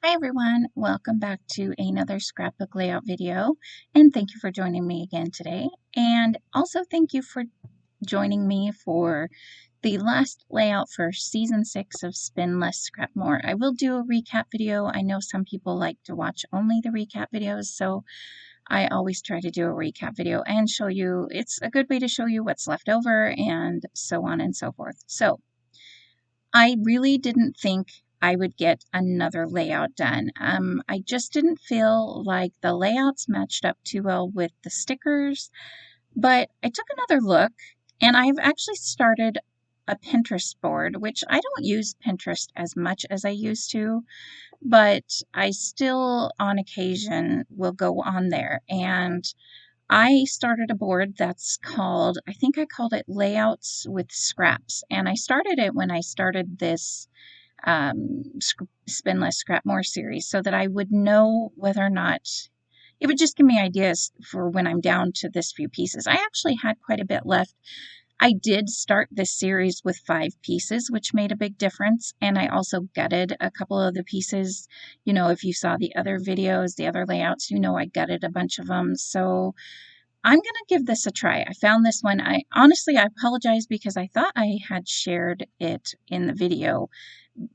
Hi everyone, welcome back to another scrapbook layout video, and thank you for joining me again today. And also thank you for joining me for the last layout for season 6 of Spin Less Scrap More. I will do a recap video. I know some people like to watch only the recap videos, so I always try to do a recap video and show you, it's a good way to show you what's left over and so on and so forth. So I really didn't think I would get another layout done. I just didn't feel like the layouts matched up too well with the stickers, but I took another look and I've actually started a Pinterest board, which I don't use Pinterest as much as I used to, but I still on occasion will go on there. And I started a board that's called, I think I called it Layouts with Scraps. And I started it when I started this Spin Less Scrap More series so that I would know whether or not it would just give me ideas for when I'm down to this few pieces. I actually had quite a bit left. I did start this series with 5 pieces, which made a big difference, and I also gutted a couple of the pieces. You know, if you saw the other videos, the other layouts, you know I gutted a bunch of them, so I'm going to give this a try. I found this one. I apologize because I thought I had shared it in the video,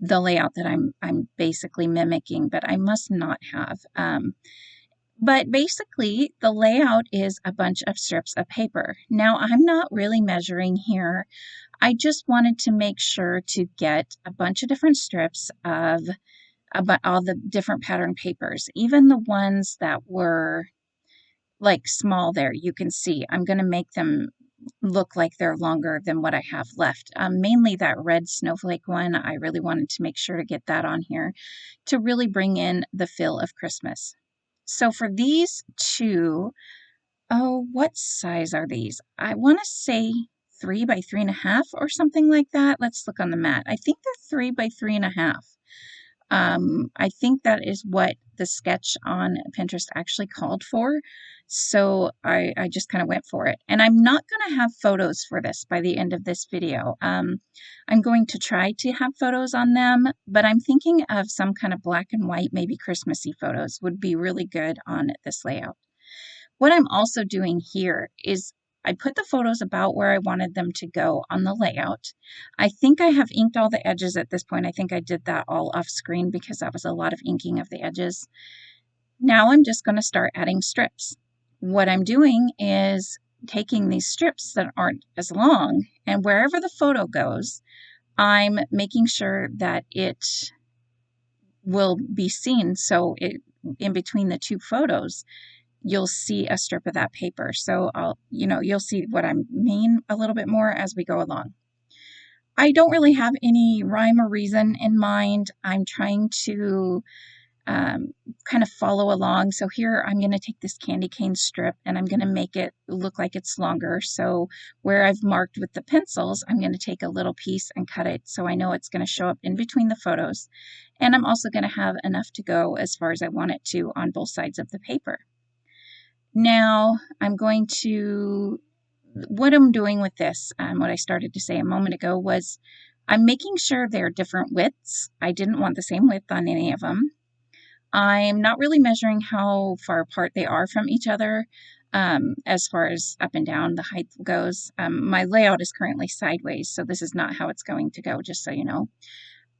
the layout that I'm basically mimicking, but I must not have. But basically, the layout is a bunch of strips of paper. Now, I'm not really measuring here. I just wanted to make sure to get a bunch of different strips of about all the different pattern papers, even the ones that were like small there. You can see I'm going to make them look like they're longer than what I have left. Mainly that red snowflake one. I really wanted to make sure to get that on here to really bring in the feel of Christmas. So for these two, oh, what size are these? I want to say 3 by 3.5 or something like that. Let's look on the mat. I think they're 3 by 3.5. I think that is what the sketch on Pinterest actually called for. So I just kind of went for it. And I'm not going to have photos for this by the end of this video. I'm going to try to have photos on them, but I'm thinking of some kind of black and white, maybe Christmassy photos would be really good on this layout. What I'm also doing here is I put the photos about where I wanted them to go on the layout. I think I have inked all the edges at this point. I think I did that all off screen because that was a lot of inking of the edges. Now I'm just going to start adding strips. What I'm doing is taking these strips that aren't as long, and wherever the photo goes, I'm making sure that it will be seen. So in between the two photos, you'll see a strip of that paper. So you'll see what I mean a little bit more as we go along. I don't really have any rhyme or reason in mind. I'm trying to kind of follow along. So here I'm going to take this candy cane strip and I'm going to make it look like it's longer. So where I've marked with the pencils, I'm going to take a little piece and cut it so I know it's going to show up in between the photos. And I'm also going to have enough to go as far as I want it to on both sides of the paper. Now I'm going to, what I'm doing with this, what I started to say a moment ago was I'm making sure they're different widths. I didn't want the same width on any of them. I'm not really measuring how far apart they are from each other as far as up and down the height goes. My layout is currently sideways, so this is not how it's going to go, just so you know.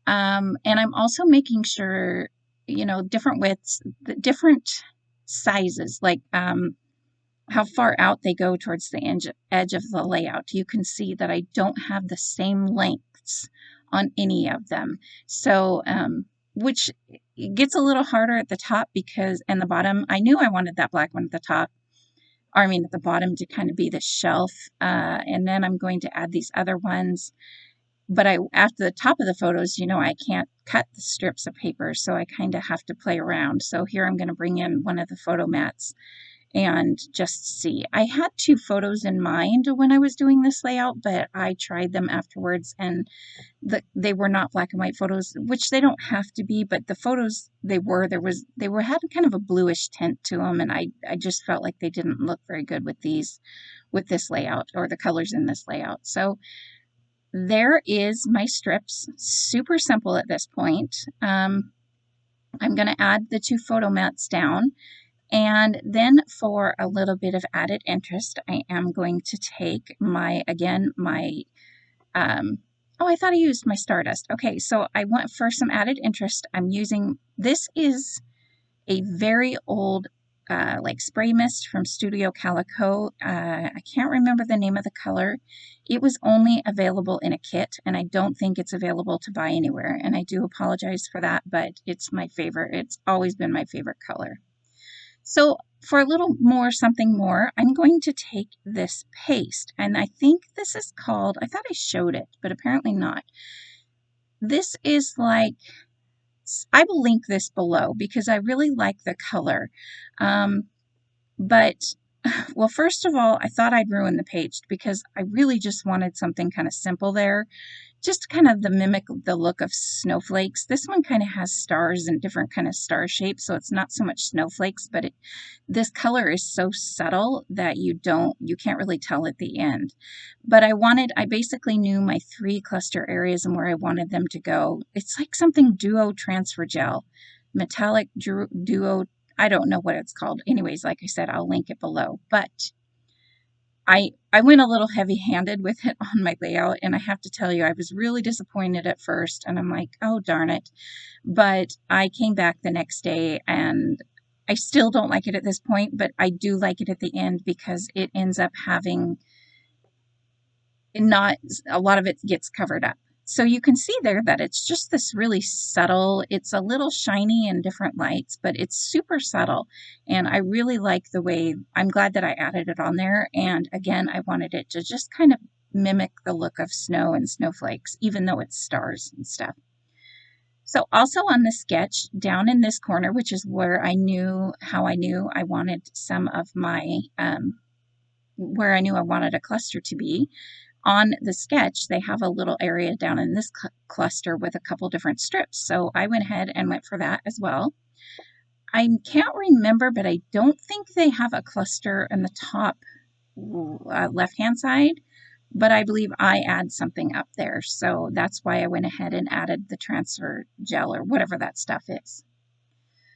And I'm also making sure, different widths, the different sizes, like how far out they go towards the edge of the layout. You can see that I don't have the same lengths on any of them. So, which gets a little harder at the top and the bottom, I knew I wanted that black one at the top, or I mean at the bottom to kind of be the shelf. And then I'm going to add these other ones. But after the top of the photos, I can't cut the strips of paper, so I kind of have to play around. So here I'm going to bring in one of the photo mats and just see. I had 2 photos in mind when I was doing this layout, but I tried them afterwards and they were not black and white photos, which they don't have to be, but the photos they had kind of a bluish tint to them, and I just felt like they didn't look very good with this layout or the colors in this layout. So there is my strips. Super simple at this point. I'm going to add the 2 photo mats down. And then for a little bit of added interest, I am going to take my, again, my, oh, I thought I used my Stardust. Okay, so I went for some added interest. I'm using, this is a very old like spray mist from Studio Calico. I can't remember the name of the color. It was only available in a kit, and I don't think it's available to buy anywhere. And I do apologize for that, but it's my favorite. It's always been my favorite color. So for a little more, something more, I'm going to take this paste, and I think this is called, I thought I showed it, but apparently not. This is like, I will link this below because I really like the color. But, well, first of all, I thought I'd ruin the page because I really just wanted something kind of simple there. Just kind of mimic the look of snowflakes. This one kind of has stars and different kind of star shapes, so it's not so much snowflakes, but this color is so subtle that you can't really tell at the end. But I basically knew my 3 cluster areas and where I wanted them to go. It's like something duo transfer gel, metallic duo, I don't know what it's called. Anyways, like I said, I'll link it below. But I went a little heavy-handed with it on my layout, and I have to tell you, I was really disappointed at first, and I'm like, oh, darn it. But I came back the next day, and I still don't like it at this point, but I do like it at the end because it ends up having not a lot of it gets covered up. So you can see there that it's just this really subtle, it's a little shiny in different lights, but it's super subtle. And I really like the way, I'm glad that I added it on there. And again, I wanted it to just kind of mimic the look of snow and snowflakes, even though it's stars and stuff. So also on the sketch, down in this corner, which is where I knew I wanted some of my, where I knew I wanted a cluster to be, on the sketch, they have a little area down in this cluster with a couple different strips. So I went ahead and went for that as well. I can't remember, but I don't think they have a cluster in the top left-hand side, but I believe I add something up there. So that's why I went ahead and added the transfer gel or whatever that stuff is.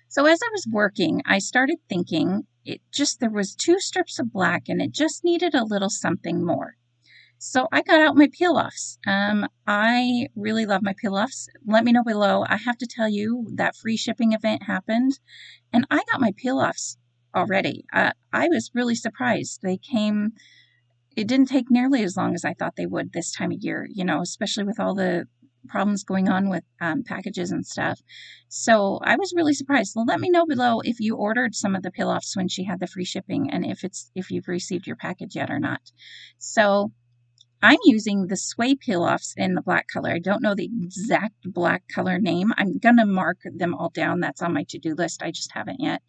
So as I was working, I started thinking there was 2 strips of black and it just needed a little something more. So I got out my peel-offs. I really love my peel-offs. Let me know below. I have to tell you that free shipping event happened, and I got my peel-offs already. I was really surprised. They came, it didn't take nearly as long as I thought they would this time of year, you know, especially with all the problems going on with packages and stuff. So I was really surprised. Well, let me know below if you ordered some of the peel-offs when she had the free shipping and if you've received your package yet or not. So I'm using the Sway peel-offs in the black color. I don't know the exact black color name. I'm going to mark them all down. That's on my to-do list. I just haven't yet.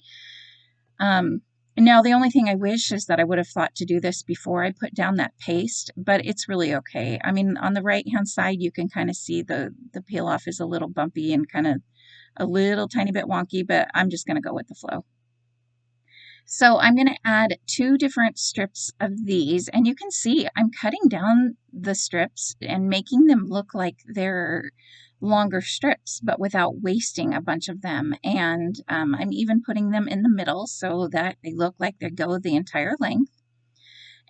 Now, the only thing I wish is that I would have thought to do this before I put down that paste, but it's really okay. I mean, on the right-hand side, you can kind of see the peel-off is a little bumpy and kind of a little tiny bit wonky, but I'm just going to go with the flow. So I'm going to add 2 different strips of these, and you can see I'm cutting down the strips and making them look like they're longer strips, but without wasting a bunch of them. And I'm even putting them in the middle so that they look like they go the entire length.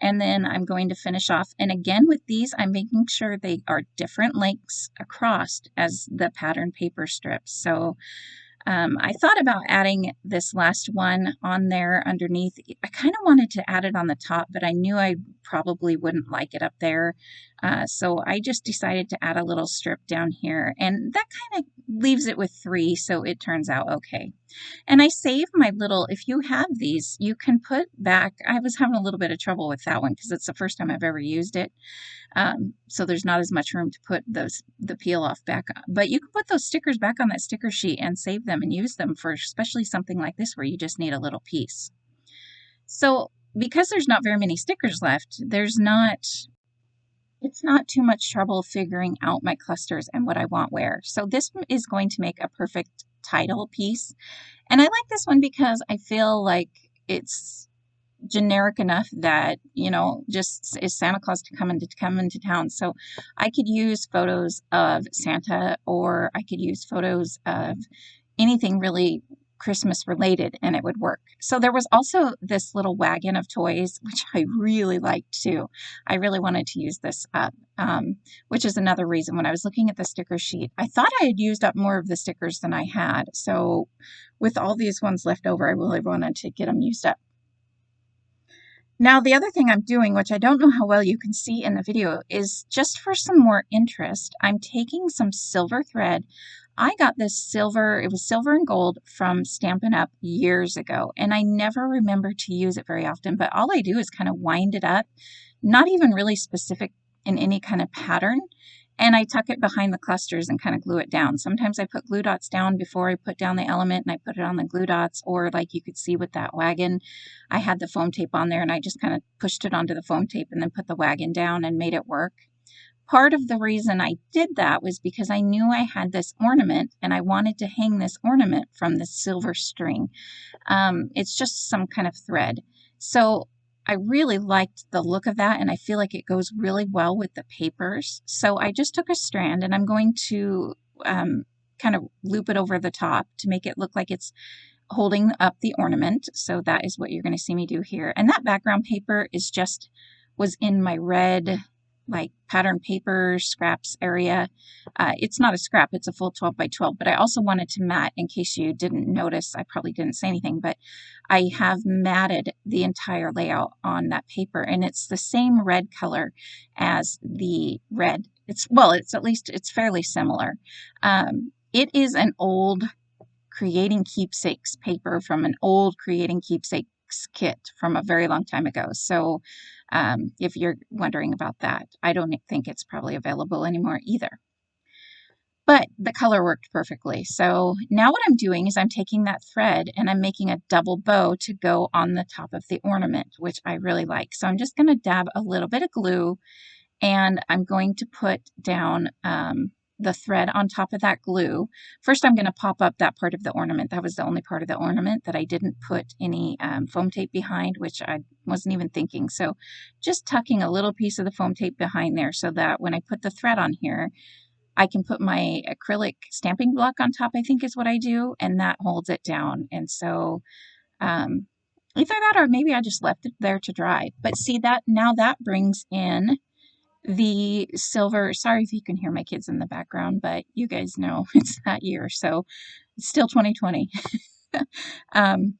And then I'm going to finish off. And again, with these, I'm making sure they are different lengths across as the pattern paper strips. So I thought about adding this last one on there underneath. I kind of wanted to add it on the top, but I knew I probably wouldn't like it up there. So I just decided to add a little strip down here, and that kind of leaves it with 3, so it turns out okay. And I save my little, if you have these, you can put back, I was having a little bit of trouble with that one because it's the first time I've ever used it. So there's not as much room to put the peel off back on. But you can put those stickers back on that sticker sheet and save them and use them for especially something like this where you just need a little piece. So because there's not very many stickers left, it's not too much trouble figuring out my clusters and what I want where. So this is going to make a perfect title piece. And I like this one because I feel like it's generic enough that, you know, just is Santa Claus to come into town. So I could use photos of Santa, or I could use photos of anything really Christmas related, and it would work. So there was also this little wagon of toys, which I really liked too. I really wanted to use this up, which is another reason when I was looking at the sticker sheet, I thought I had used up more of the stickers than I had. So with all these ones left over, I really wanted to get them used up. Now, the other thing I'm doing, which I don't know how well you can see in the video, is just for some more interest, I'm taking some silver thread. I got this silver, it was silver and gold from Stampin' Up! Years ago, and I never remember to use it very often, but all I do is kind of wind it up, not even really specific in any kind of pattern, and I tuck it behind the clusters and kind of glue it down. Sometimes I put glue dots down before I put down the element, and I put it on the glue dots, or like you could see with that wagon, I had the foam tape on there and I just kind of pushed it onto the foam tape and then put the wagon down and made it work. Part of the reason I did that was because I knew I had this ornament and I wanted to hang this ornament from the silver string. It's just some kind of thread. So I really liked the look of that, and I feel like it goes really well with the papers. So I just took a strand and I'm going to kind of loop it over the top to make it look like it's holding up the ornament. So that is what you're going to see me do here. And that background paper was in my red like pattern paper scraps area. It's not a scrap, it's a full 12 by 12, but I also wanted to mat, in case you didn't notice, I probably didn't say anything, but I have matted the entire layout on that paper, and it's the same red color as the red. It's fairly similar. It is an old Creating Keepsakes paper from an old Creating Keepsakes kit from a very long time ago. So if you're wondering about that, I don't think it's probably available anymore either. But the color worked perfectly. So now what I'm doing is I'm taking that thread and I'm making a double bow to go on the top of the ornament, which I really like. So I'm just going to dab a little bit of glue, and I'm going to put down the thread on top of that glue. First, I'm going to pop up that part of the ornament. That was the only part of the ornament that I didn't put any foam tape behind, which I wasn't even thinking. So just tucking a little piece of the foam tape behind there so that when I put the thread on here, I can put my acrylic stamping block on top, I think is what I do, and that holds it down. And so either that or maybe I just left it there to dry. But see that now that brings in the silver. Sorry if you can hear my kids in the background, but you guys know it's that year, so it's still 2020. I'm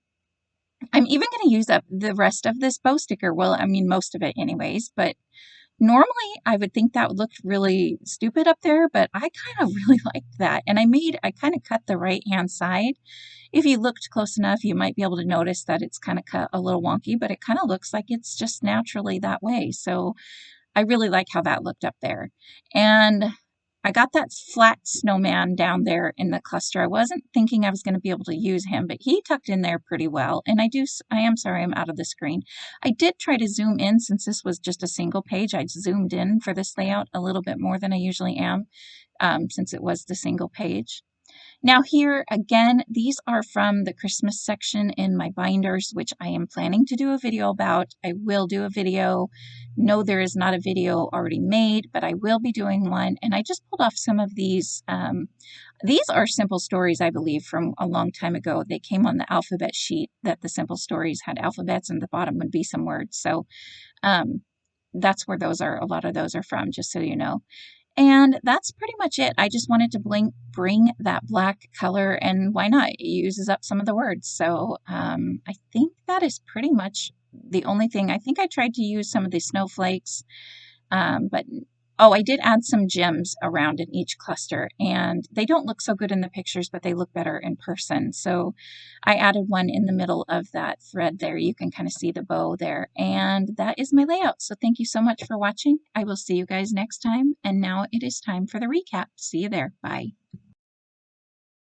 even going to use up the rest of this bow sticker. Well, I mean, most of it anyways, but normally I would think that would look really stupid up there, but I kind of really liked that. And I kind of cut the right hand side. If you looked close enough, you might be able to notice that it's kind of cut a little wonky, but it kind of looks like it's just naturally that way. So I really like how that looked up there. And I got that flat snowman down there in the cluster. I wasn't thinking I was going to be able to use him, but he tucked in there pretty well. And I am sorry, I'm out of the screen. I did try to zoom in since this was just a single page. I zoomed in for this layout a little bit more than I usually am, since it was the single page. Now here, again, these are from the Christmas section in my binders, which I am planning to do a video about. I will do a video. No, there is not a video already made, but I will be doing one. And I just pulled off some of these. These are simple stories, I believe, from a long time ago. They came on the alphabet sheet that the simple stories had alphabets and the bottom would be some words. So that's where a lot of those are from, just so you know. And that's pretty much it. I just wanted to bring that black color, and why not? It uses up some of the words. So I think that is pretty much the only thing. I think I tried to use some of the snowflakes, but I did add some gems around in each cluster, and they don't look so good in the pictures, but they look better in person. So I added one in the middle of that thread there. You can kind of see the bow there, and that is my layout. So thank you so much for watching. I will see you guys next time, and now it is time for the recap. See you there. Bye.